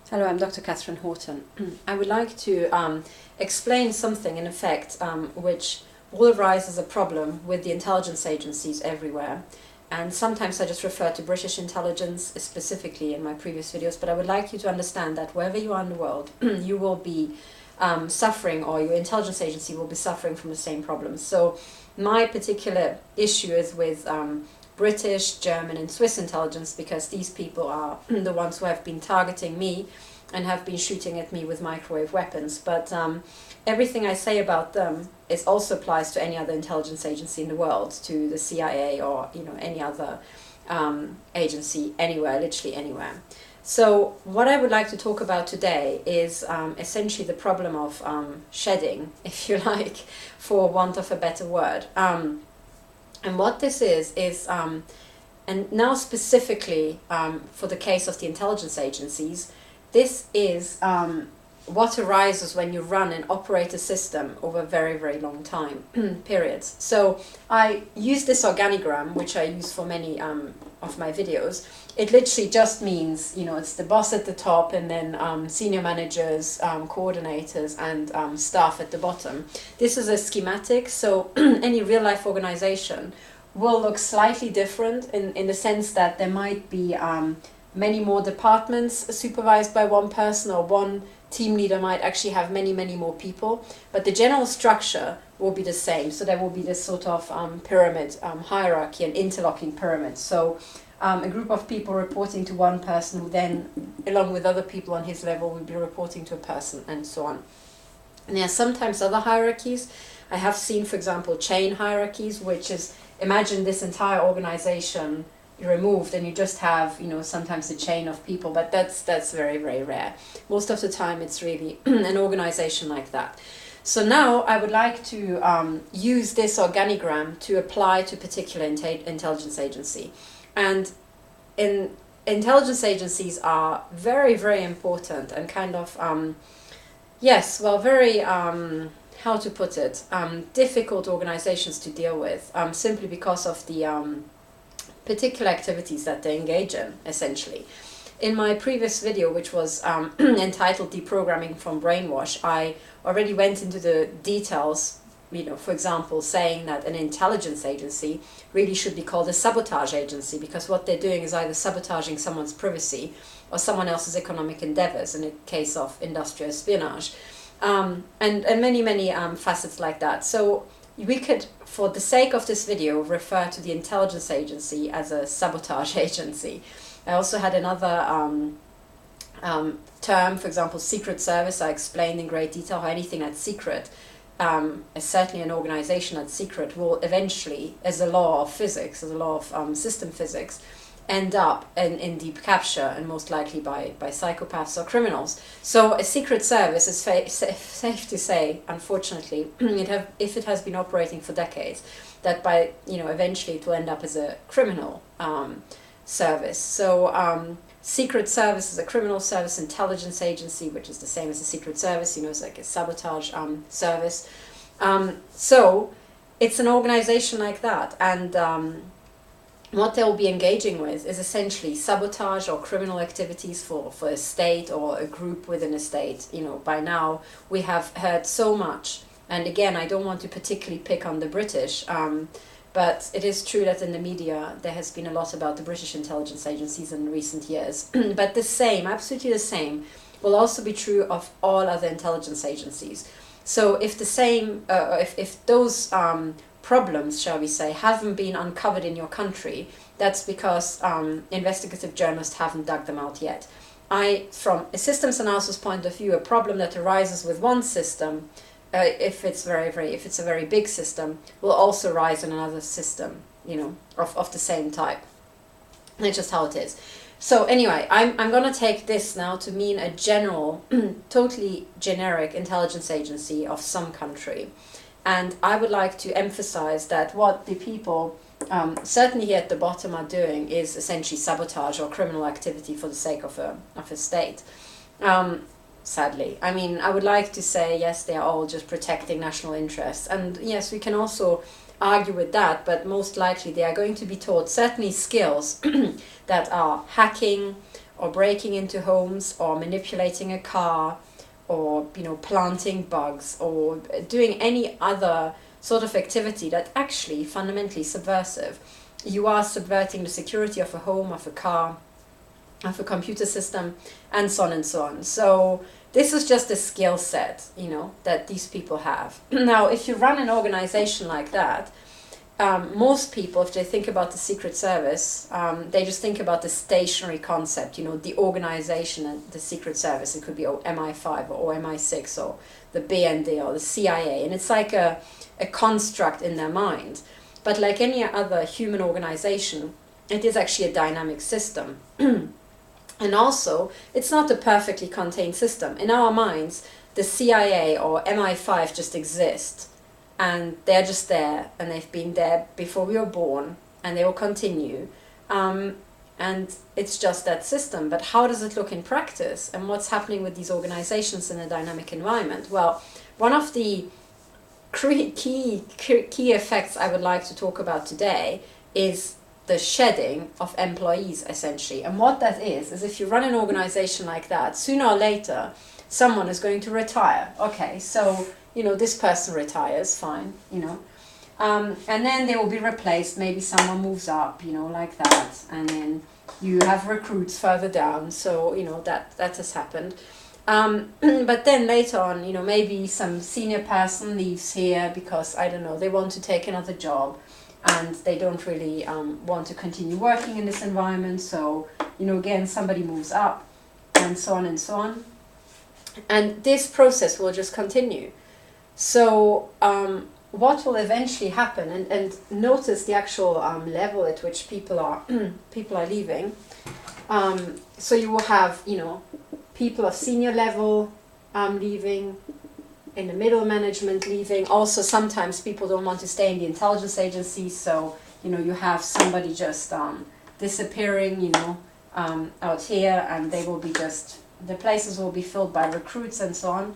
Hello, I'm Dr. Katherine Horton. I would like to explain something, in effect, which will arise as a problem with the intelligence agencies everywhere. And sometimes I just refer to British intelligence specifically in my previous videos, but I would like you to understand that wherever you are in the world, you will be suffering, or your intelligence agency will be suffering from the same problems. So my particular issue is with British, German and Swiss intelligence, because these people are the ones who have been targeting me and have been shooting at me with microwave weapons. But everything I say about them also applies to any other intelligence agency in the world, to the CIA or any other agency anywhere, literally anywhere. So what I would like to talk about today is essentially the problem of shedding, if you like, for want of a better word. And what this is, and now specifically for the case of the intelligence agencies, this is what arises when you run and operate a system over a very, very long time periods. So I use this organigram, which I use for many of my videos. It literally just means, it's the boss at the top and then senior managers, coordinators and staff at the bottom. This is a schematic, so any real life organization will look slightly different in the sense that there might be many more departments supervised by one person, or one team leader might actually have many, many more people, but the general structure will be the same. So there will be this sort of pyramid, hierarchy, and interlocking pyramid. So a group of people reporting to one person, who then, along with other people on his level, will be reporting to a person, and so on. And there are sometimes other hierarchies. I have seen, for example, chain hierarchies, which is, imagine this entire organization removed and you just have, sometimes a chain of people, but that's very, very rare. Most of the time it's really an organization like that. So now I would like to use this organigram to apply to a particular intelligence agency. And intelligence agencies are very, very important and kind of, very, how to put it, difficult organizations to deal with, simply because of the particular activities that they engage in, essentially. In my previous video, which was entitled Deprogramming from Brainwash, I already went into the details, for example, saying that an intelligence agency really should be called a sabotage agency, because what they're doing is either sabotaging someone's privacy or someone else's economic endeavors, in the case of industrial espionage, and many, many facets like that. So we could, for the sake of this video, refer to the intelligence agency as a sabotage agency. I also had another term, for example, secret service. I explained in great detail how anything that's secret, certainly an organization that's secret, will eventually, as a law of physics, as a law of system physics, end up in deep capture, and most likely by psychopaths or criminals. So a secret service is safe to say, unfortunately, if it has been operating for decades, that by eventually it will end up as a criminal service. So secret service is a criminal service, intelligence agency, which is the same as a secret service, it's like a sabotage service. So it's an organization like that, and what they'll be engaging with is essentially sabotage or criminal activities for a state or a group within a state. By now we have heard so much, and again, I don't want to particularly pick on the British, but it is true that in the media there has been a lot about the British intelligence agencies in recent years. But the same, absolutely the same, will also be true of all other intelligence agencies. So if the same, if those problems, shall we say, haven't been uncovered in your country, that's because investigative journalists haven't dug them out yet. From a systems analysis point of view, a problem that arises with one system, if it's a very big system, will also arise in another system, of the same type. That's just how it is. So anyway, I'm going to take this now to mean a general, totally generic intelligence agency of some country. And I would like to emphasize that what the people, certainly here at the bottom, are doing is essentially sabotage or criminal activity for the sake of a state. Sadly. I mean, I would like to say, yes, they are all just protecting national interests. And yes, we can also argue with that, but most likely they are going to be taught certainly skills that are hacking or breaking into homes or manipulating a car or, you know, planting bugs or doing any other sort of activity that actually fundamentally subversive. You are subverting the security of a home, of a car, of a computer system, and so on and so on. So this is just a skill set, you know, that these people have. Now, if you run an organization like that, most people, if they think about the Secret Service, they just think about the stationary concept, you know, the organization and the Secret Service. It could be MI5 or MI6 or the BND or the CIA. And it's like a construct in their mind. But like any other human organization, it is actually a dynamic system. And also, it's not a perfectly contained system. In our minds, the CIA or MI5 just exist. And they're just there, and they've been there before we were born, and they will continue. And it's just that system. But how does it look in practice? And what's happening with these organizations in a dynamic environment? Well, one of the key effects I would like to talk about today is the shedding of employees, essentially. And what that is if you run an organization like that, sooner or later, someone is going to retire. Okay, so, you know, this person retires, fine, you know. And then they will be replaced, maybe someone moves up, you know, like that. And then you have recruits further down, so, you know, that has happened. But then later on, you know, maybe some senior person leaves here because, I don't know, they want to take another job and they don't really want to continue working in this environment. So, you know, again, somebody moves up and so on and so on. And this process will just continue. So what will eventually happen, and notice the actual level at which people are leaving. So you will have, you know, people of senior level leaving, in the middle management leaving. Also, sometimes people don't want to stay in the intelligence agencies, so, you know, you have somebody just disappearing, you know, out here, and they will be just, the places will be filled by recruits and so on.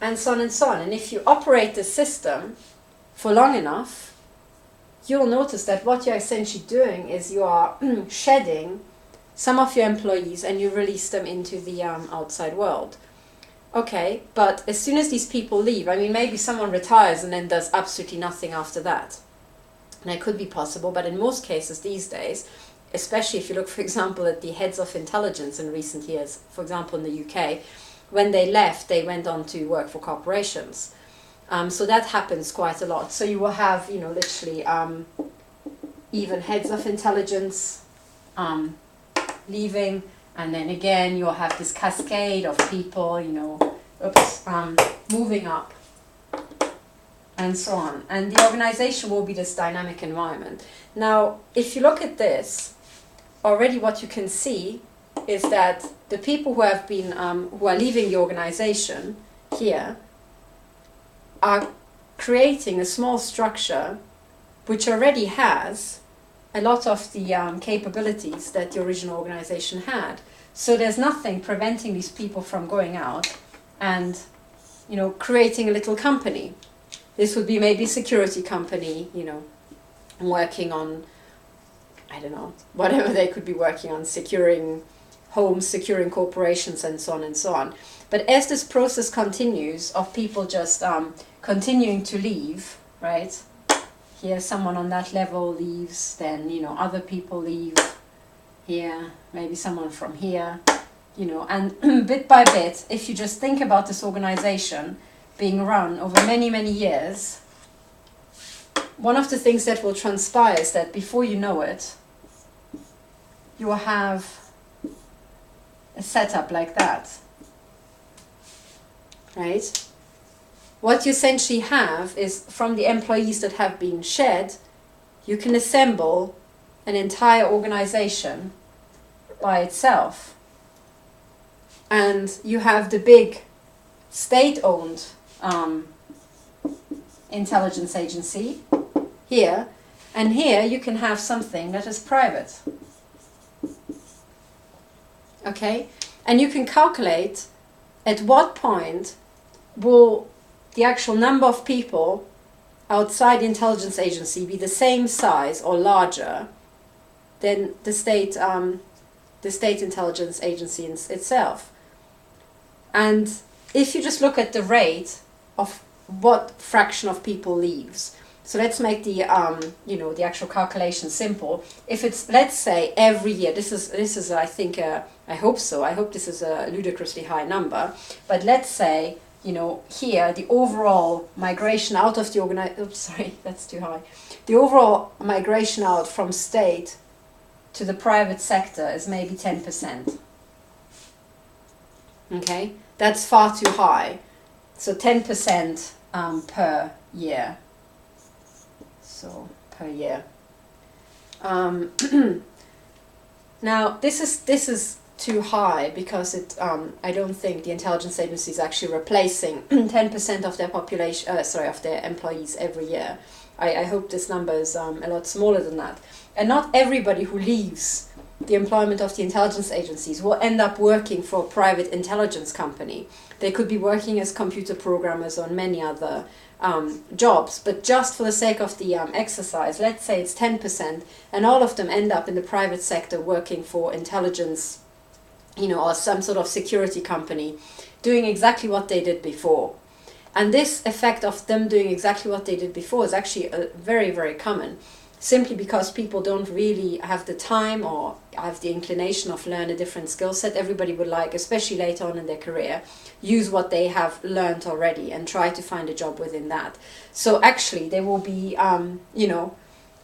And so on and so on. And if you operate the system for long enough, you'll notice that what you're essentially doing is you are shedding some of your employees and you release them into the outside world. Okay, but as soon as these people leave, I mean, maybe someone retires and then does absolutely nothing after that. And it could be possible, but in most cases these days, especially if you look, for example, at the heads of intelligence in recent years, for example, in the UK, when they left, they went on to work for corporations. So that happens quite a lot. So you will have, you know, literally even heads of intelligence leaving, and then again you'll have this cascade of people, you know, moving up, and so on. And the organization will be this dynamic environment. Now, if you look at this, already what you can see is that the people who have been, who are leaving the organization here are creating a small structure which already has a lot of the capabilities that the original organization had. So there's nothing preventing these people from going out and, you know, creating a little company. This would be maybe a security company, you know, working on, I don't know, whatever they could be working on, securing homes, securing corporations, and so on and so on. But as this process continues of people just continuing to leave, right? Here, someone on that level leaves, then, you know, other people leave here, maybe someone from here, you know, and bit by bit, if you just think about this organization being run over many, many years, one of the things that will transpire is that before you know it, you will have a setup like that, right? What you essentially have is, from the employees that have been shed, you can assemble an entire organization by itself. And you have the big state-owned intelligence agency here, and here you can have something that is private. Okay? And you can calculate at what point will the actual number of people outside the intelligence agency be the same size or larger than the state intelligence agency itself. And if you just look at the rate of what fraction of people leaves, so let's make the the actual calculation simple. If it's, let's say, every year, this is I think I hope so. I hope this is a ludicrously high number. But let's say, here the overall migration out of the oops, sorry, that's too high. The overall migration out from state to the private sector is maybe 10%. Okay, that's far too high. So 10% per year. So per year. Now this is too high because I don't think the intelligence agency is actually replacing 10% of their population, of their employees every year. I hope this number is a lot smaller than that. And not everybody who leaves the employment of the intelligence agencies will end up working for a private intelligence company. They could be working as computer programmers or many other jobs, but just for the sake of the exercise, let's say it's 10%, and all of them end up in the private sector working for intelligence, or some sort of security company, doing exactly what they did before. And this effect of them doing exactly what they did before is actually very, very common, simply because people don't really have the time or have the inclination of learn a different skill set. Everybody would like, especially later on in their career, use what they have learned already and try to find a job within that. So actually there will be,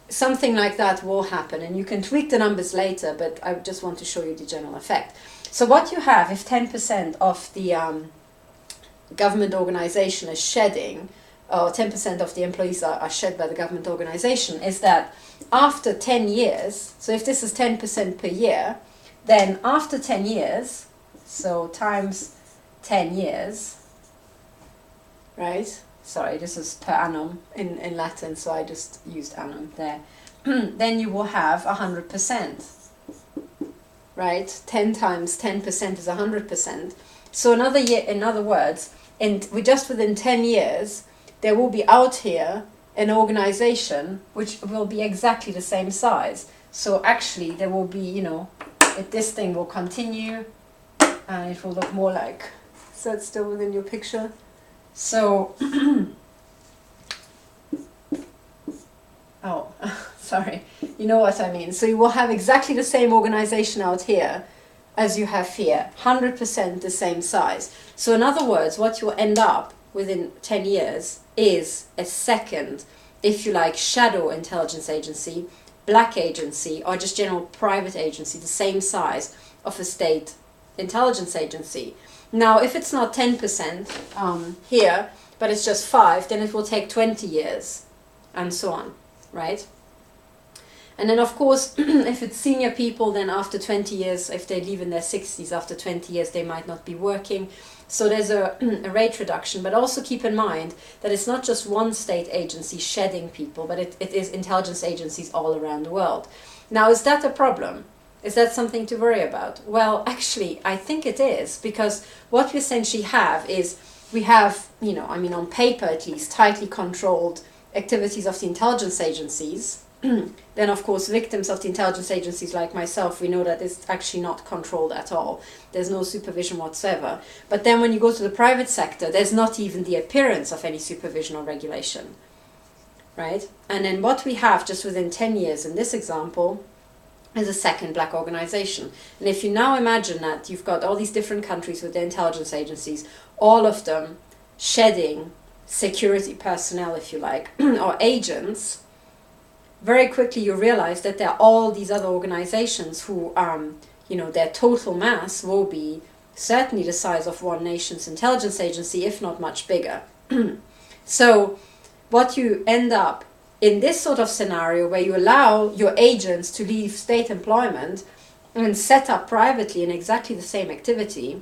something like that will happen, and you can tweak the numbers later, but I just want to show you the general effect. So what you have, if 10% of the government organization is shedding, or 10% of the employees are shed by the government organization, is that after 10 years, so if this is 10% per year, then after 10 years, so times 10 years, right? Sorry, this is per annum in Latin, so I just used annum there. Then you will have 100%, right? 10 times 10% is 100%. So another year, in other words, just within 10 years, there will be out here an organization which will be exactly the same size. So actually there will be, this thing will continue and it will look more like, so it's still within your picture. So, oh, sorry, you know what I mean. So you will have exactly the same organization out here as you have here, 100% the same size. So in other words, what you'll end up within 10 years is a second, if you like, shadow intelligence agency, black agency, or just general private agency, the same size of a state intelligence agency. Now, if it's not 10% here, but it's just 5, then it will take 20 years, and so on, right? And then, of course, if it's senior people, then after 20 years, if they leave in their 60s, after 20 years, they might not be working. So there's a rate reduction, but also keep in mind that it's not just one state agency shedding people, but it is intelligence agencies all around the world. Now, is that a problem? Is that something to worry about? Well, actually, I think it is, because what we essentially have is, we have, on paper at least, tightly controlled activities of the intelligence agencies. Then, of course, victims of the intelligence agencies like myself, we know that it's actually not controlled at all. There's no supervision whatsoever. But then when you go to the private sector, there's not even the appearance of any supervision or regulation, right? And then what we have just within 10 years in this example is a second black organization. And if you now imagine that you've got all these different countries with their intelligence agencies, all of them shedding security personnel, if you like, or agents, very quickly you realize that there are all these other organizations who, their total mass will be certainly the size of one nation's intelligence agency, if not much bigger. So what you end up in this sort of scenario, where you allow your agents to leave state employment and set up privately in exactly the same activity,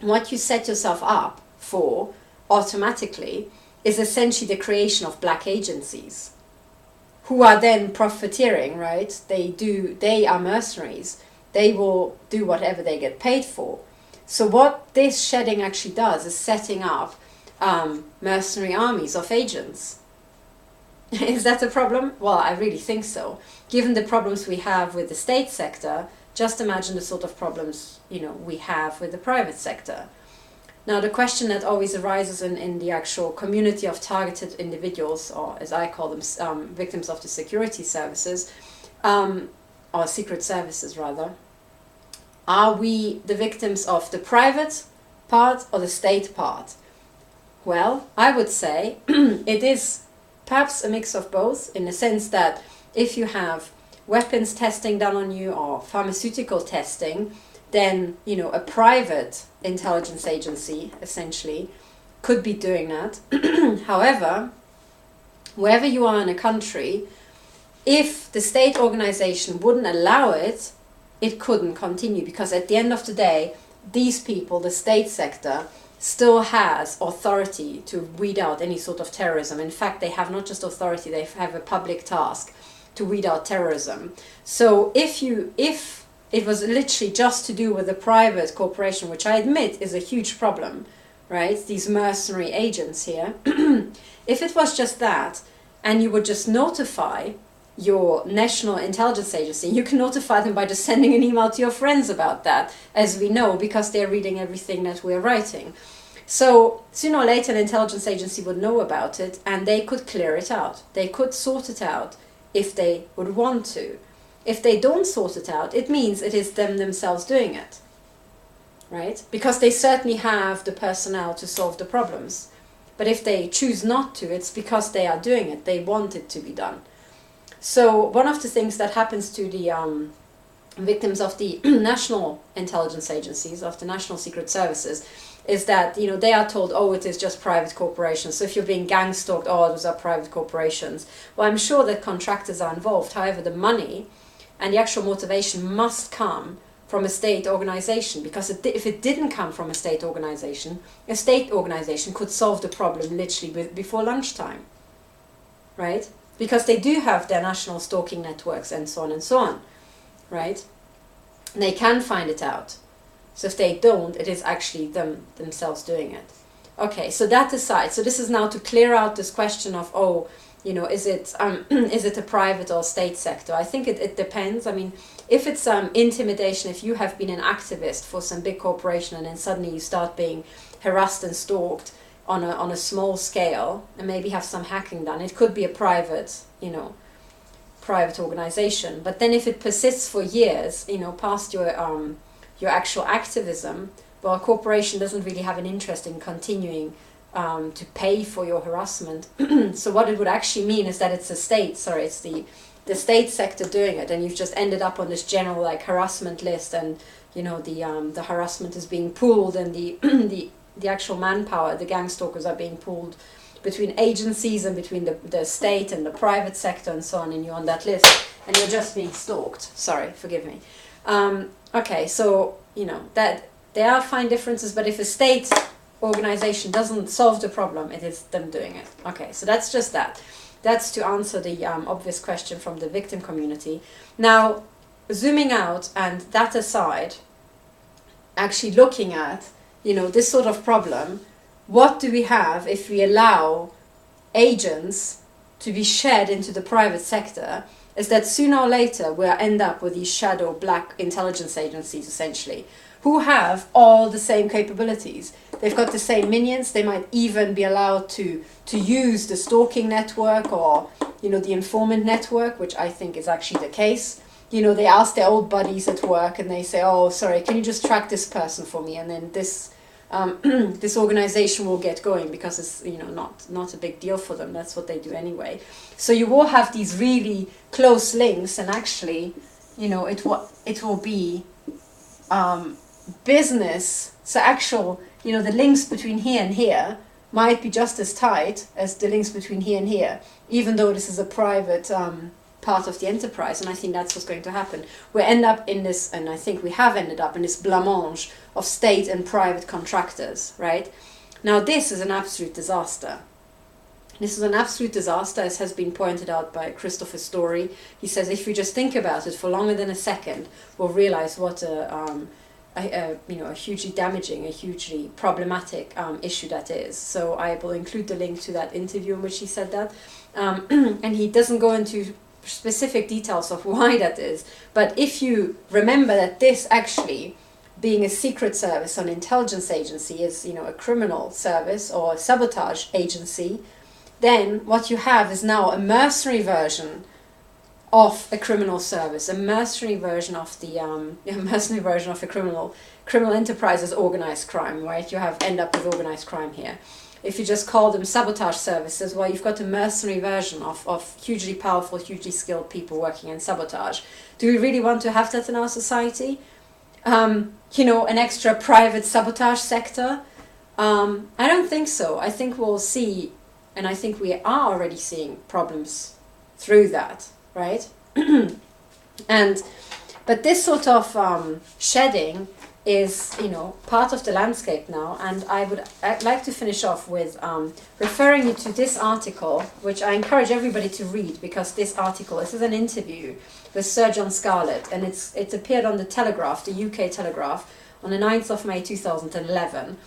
what you set yourself up for automatically is essentially the creation of black agencies, who are then profiteering, right? They are mercenaries. They will do whatever they get paid for. So what this shedding actually does is setting up mercenary armies of agents. Is that a problem? Well, I really think so. Given the problems we have with the state sector, just imagine the sort of problems, you know, we have with the private sector. Now, the question that always arises in the actual community of targeted individuals, or as I call them, victims of the security services, or secret services rather, are we the victims of the private part or the state part? Well, I would say it is perhaps a mix of both, in the sense that if you have weapons testing done on you or pharmaceutical testing, then, you know, a private intelligence agency essentially could be doing that. However, wherever you are in a country, if the state organization wouldn't allow it, it couldn't continue, because at the end of the day, these people, the state sector, still has authority to weed out any sort of terrorism. In fact, they have not just authority, they have a public task to weed out terrorism. So if it was literally just to do with a private corporation, which I admit is a huge problem, right? These mercenary agents here. If it was just that, and you would just notify your national intelligence agency, you can notify them by just sending an email to your friends about that, as we know, because they're reading everything that we're writing. So sooner or later an intelligence agency would know about it, and they could clear it out. They could sort it out if they would want to. If they don't sort it out, it means it is them themselves doing it, right? Because they certainly have the personnel to solve the problems. But if they choose not to, it's because they are doing it. They want it to be done. So one of the things that happens to the victims of the national intelligence agencies, of the national secret services, is that, you know, they are told, oh, it is just private corporations. So if you're being gang stalked, oh, those are private corporations. Well, I'm sure that contractors are involved. However, the money and the actual motivation must come from a state organization, because if it didn't come from a state organization could solve the problem literally before lunchtime, right? Because they do have their national stalking networks and so on, right? And they can find it out. So if they don't, it is actually themselves doing it. Okay, so that aside, so this is now to clear out this question of, oh, you know, is it a private or state sector? I think it depends. I mean, if it's intimidation, if you have been an activist for some big corporation and then suddenly you start being harassed and stalked on a small scale and maybe have some hacking done, it could be a private, you know, private organization. But then if it persists for years, you know, past your actual activism, well, a corporation doesn't really have an interest in continuing to pay for your harassment. So what it would actually mean is that it's the state sector doing it, and you've just ended up on this general like harassment list, and you know the harassment is being pooled, and the actual manpower, the gang stalkers are being pooled between agencies and between the state and the private sector and so on, and you're on that list and you're just being stalked. Sorry, forgive me. Okay, so you know that there are fine differences, but if a state organization doesn't solve the problem, it is them doing it. Okay, so that's just that. That's to answer the obvious question from the victim community. Now, zooming out and that aside, actually looking at, you know, this sort of problem, what do we have if we allow agents to be shed into the private sector, is that sooner or later we'll end up with these shadow black intelligence agencies, essentially, who have all the same capabilities. They've got the same minions. They might even be allowed to use the stalking network or, you know, the informant network, which I think is actually the case. You know, they ask their old buddies at work and they say, oh, sorry, can you just track this person for me? And then this this organization will get going, because it's, you know, not a big deal for them. That's what they do anyway. So you will have these really close links, and actually, you know, it will be business. So actual, you know, the links between here and here might be just as tight as the links between here and here, even though this is a private part of the enterprise. And I think that's what's going to happen. We end up in this, and I think we have ended up in this blancmange of state and private contractors, right? Now this is an absolute disaster. This is an absolute disaster, as has been pointed out by Christopher Story. He says if we just think about it for longer than a second, we'll realize what a a hugely damaging, a hugely problematic issue that is. So I will include the link to that interview in which he said that. And he doesn't go into specific details of why that is. But if you remember that this actually, being a secret service or an intelligence agency, is a criminal service or a sabotage agency, then what you have is now a mercenary version of a criminal service, a mercenary version of the a criminal enterprise as organized crime, right? You end up with organized crime here. If you just call them sabotage services, well, you've got a mercenary version of hugely powerful, hugely skilled people working in sabotage. Do we really want to have that in our society? An extra private sabotage sector? I don't think so. I think we'll see, and I think we are already seeing problems through that, right? But this sort of shedding is, part of the landscape now. And I'd like to finish off with referring you to this article, which I encourage everybody to read, because this is an interview with Sir John Scarlett, and it appeared on the Telegraph, the UK Telegraph, on the 9th of May 2011.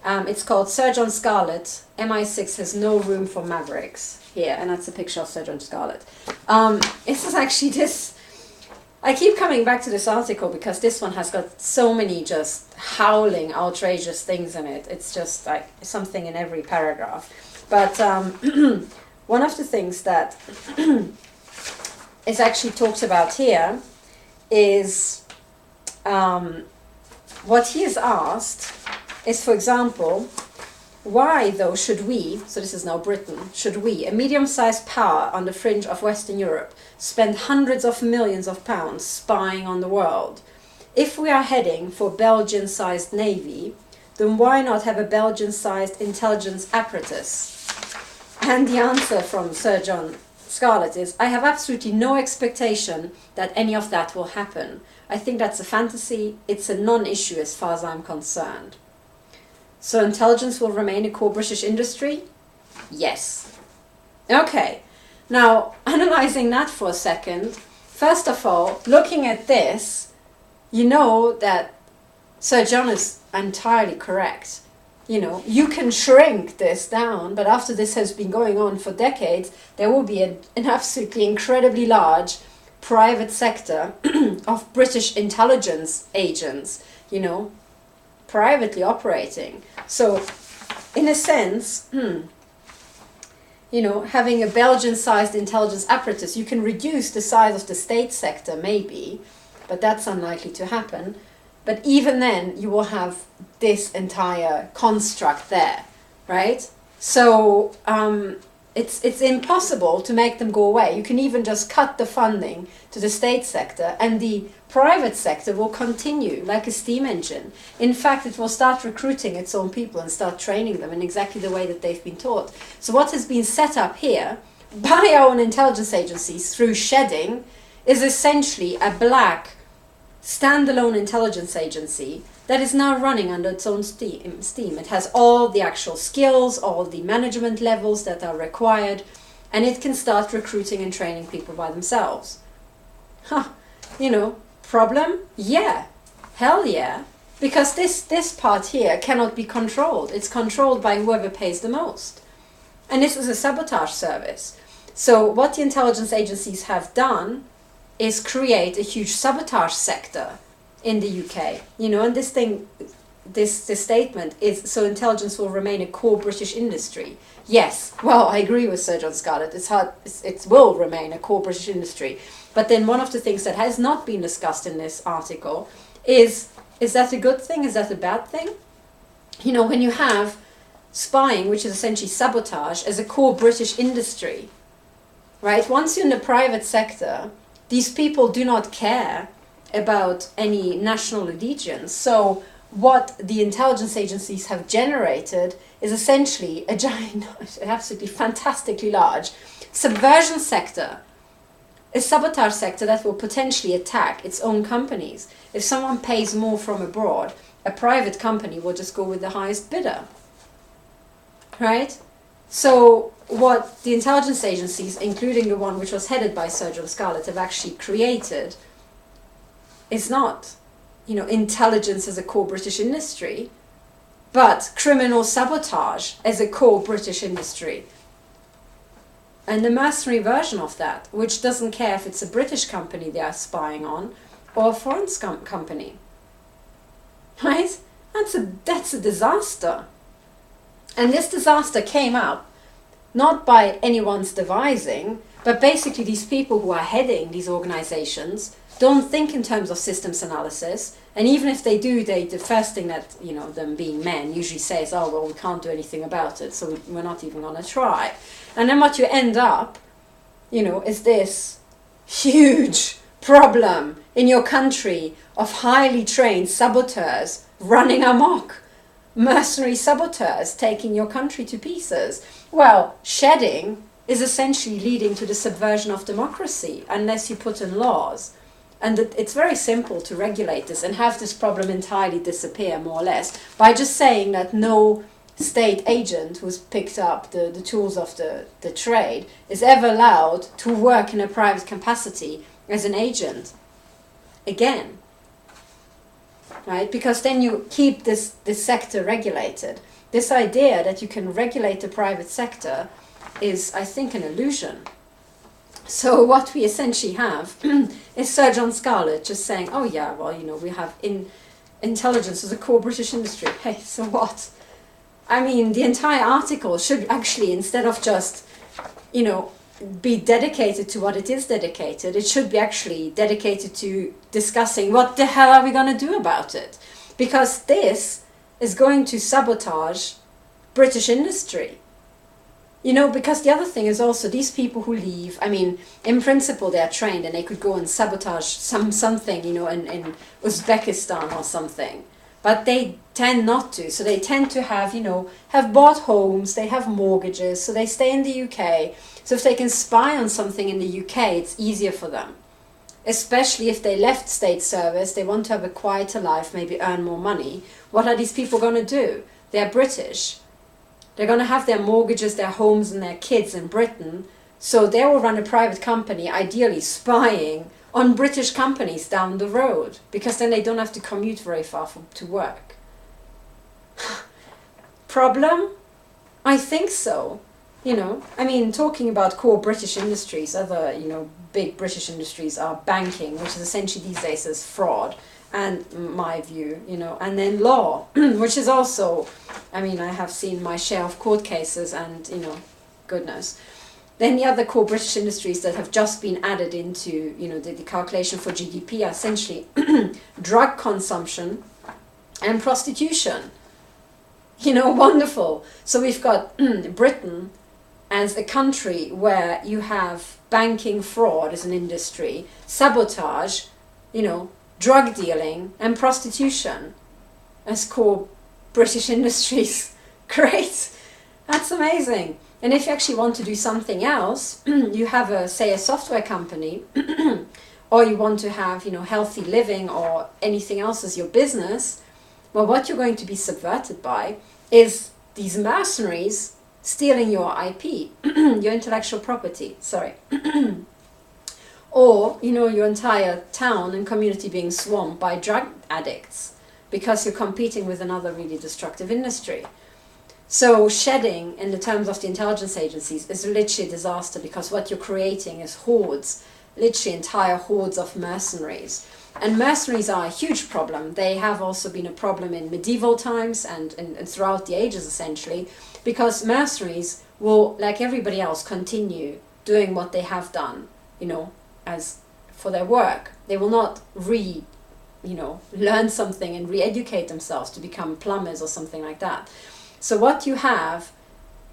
It's called Sir John Scarlett, MI6 has no room for mavericks. Here, and that's a picture of Sir John Scarlett. This is actually this. I keep coming back to this article because this one has got so many just howling, outrageous things in it. It's just like something in every paragraph. But one of the things that is actually talked about here is what he has asked is, for example, why, though, should we, so this is now Britain, should we, a medium-sized power on the fringe of Western Europe, spend hundreds of millions of pounds spying on the world? If we are heading for Belgian-sized navy, then why not have a Belgian-sized intelligence apparatus? And the answer from Sir John Scarlett is, I have absolutely no expectation that any of that will happen. I think that's a fantasy. It's a non-issue as far as I'm concerned. So intelligence will remain a core British industry? Yes. Okay. Now, analysing that for a second, first of all, looking at this, you know that Sir John is entirely correct. You can shrink this down, but after this has been going on for decades, there will be an absolutely incredibly large private sector of British intelligence agents, privately operating. So, in a sense, having a Belgian-sized intelligence apparatus, you can reduce the size of the state sector, maybe, but that's unlikely to happen. But even then, you will have this entire construct there, right? So, it's impossible to make them go away. You can even just cut the funding to the state sector, and the private sector will continue like a steam engine. In fact, it will start recruiting its own people and start training them in exactly the way that they've been taught. So what has been set up here by our own intelligence agencies through shedding is essentially a black standalone intelligence agency that is now running under its own steam. It has all the actual skills, all the management levels that are required, and it can start recruiting and training people by themselves. Problem? Yeah. Hell yeah. Because this part here cannot be controlled. It's controlled by whoever pays the most. And this is a sabotage service. So what the intelligence agencies have done is create a huge sabotage sector in the UK. And this statement is, so intelligence will remain a core British industry. Yes, well, I agree with Sir John Scarlett. It will remain a core British industry. But then one of the things that has not been discussed in this article is that a good thing? Is that a bad thing? When you have spying, which is essentially sabotage, as a core British industry, right? Once you're in the private sector, these people do not care about any national allegiance. So what the intelligence agencies have generated is essentially a giant, absolutely fantastically large subversion sector, a sabotage sector that will potentially attack its own companies. If someone pays more from abroad, a private company will just go with the highest bidder, right? So what the intelligence agencies, including the one which was headed by Sir John Scarlett, have actually created is not, intelligence as a core British industry, but criminal sabotage as a core British industry. And the mercenary version of that, which doesn't care if it's a British company they are spying on or a foreign company. Right? That's a disaster. And this disaster came out not by anyone's devising, but basically these people who are heading these organizations don't think in terms of systems analysis. And even if they do, the first thing that, them being men, usually says, oh, well, we can't do anything about it, so we're not even going to try. And then what you end up, is this huge problem in your country of highly trained saboteurs running amok. Mercenary saboteurs taking your country to pieces. Well, shedding is essentially leading to the subversion of democracy unless you put in laws. And it's very simple to regulate this and have this problem entirely disappear, more or less, by just saying that no state agent who's picked up the tools of the trade is ever allowed to work in a private capacity as an agent again. Right? Because then you keep this sector regulated. This idea that you can regulate the private sector is, I think, an illusion. So what we essentially have is Sir John Scarlett just saying, oh yeah, well, we have intelligence as a core British industry. Hey, so what? I mean, the entire article should actually, instead of just, be dedicated to what it is dedicated, it should be actually dedicated to discussing what the hell are we going to do about it. Because this is going to sabotage British industry. Because the other thing is also these people who leave, I mean, in principle they are trained and they could go and sabotage something, in Uzbekistan or something. But they tend not to. So they tend to have bought homes, they have mortgages, so they stay in the UK. So if they can spy on something in the UK, it's easier for them. Especially if they left state service, they want to have a quieter life, maybe earn more money. What are these people going to do? They're British. They're going to have their mortgages, their homes and their kids in Britain. So they will run a private company, ideally spying on British companies down the road. Because then they don't have to commute very far to work. Problem? I think so. I mean, talking about core British industries, other, big British industries are banking, which is essentially these days as fraud. And my view, and then law, which is also, I mean, I have seen my share of court cases and, goodness. Then the other core British industries that have just been added into, the calculation for GDP are essentially drug consumption and prostitution. Wonderful. So we've got Britain as a country where you have banking fraud as an industry, sabotage, drug dealing and prostitution as core British industries. Great. That's amazing. And if you actually want to do something else, you have a software company, or you want to have, healthy living or anything else as your business, well, what you're going to be subverted by is these mercenaries stealing your IP, your intellectual property, sorry. Or, your entire town and community being swamped by drug addicts because you're competing with another really destructive industry. So shedding, in the terms of the intelligence agencies, is literally a disaster because what you're creating is hordes, literally entire hordes of mercenaries. And mercenaries are a huge problem. They have also been a problem in medieval times and throughout the ages, essentially, because mercenaries will, like everybody else, continue doing what they have done, as for their work. They will not learn something and re-educate themselves to become plumbers or something like that. So what you have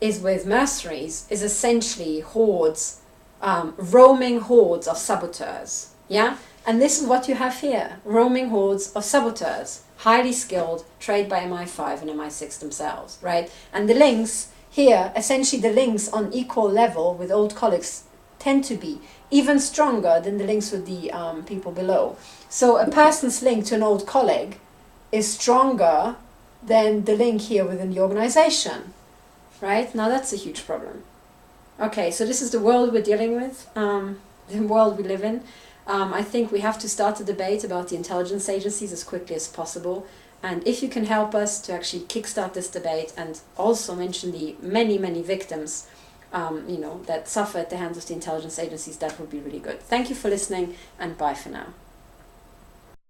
is with mercenaries is essentially hordes, roaming hordes of saboteurs. Yeah? And this is what you have here, roaming hordes of saboteurs, highly skilled, trained by MI5 and MI6 themselves, right? And the links here, essentially the links on equal level with old colleagues tend to be even stronger than the links with the people below. So a person's link to an old colleague is stronger than the link here within the organization, right? Now that's a huge problem. Okay, so this is the world we're dealing with, the world we live in. I think we have to start a debate about the intelligence agencies as quickly as possible. And if you can help us to actually kickstart this debate and also mention the many, many victims that suffer at the hands of the intelligence agencies, that would be really good. Thank you for listening, and bye for now.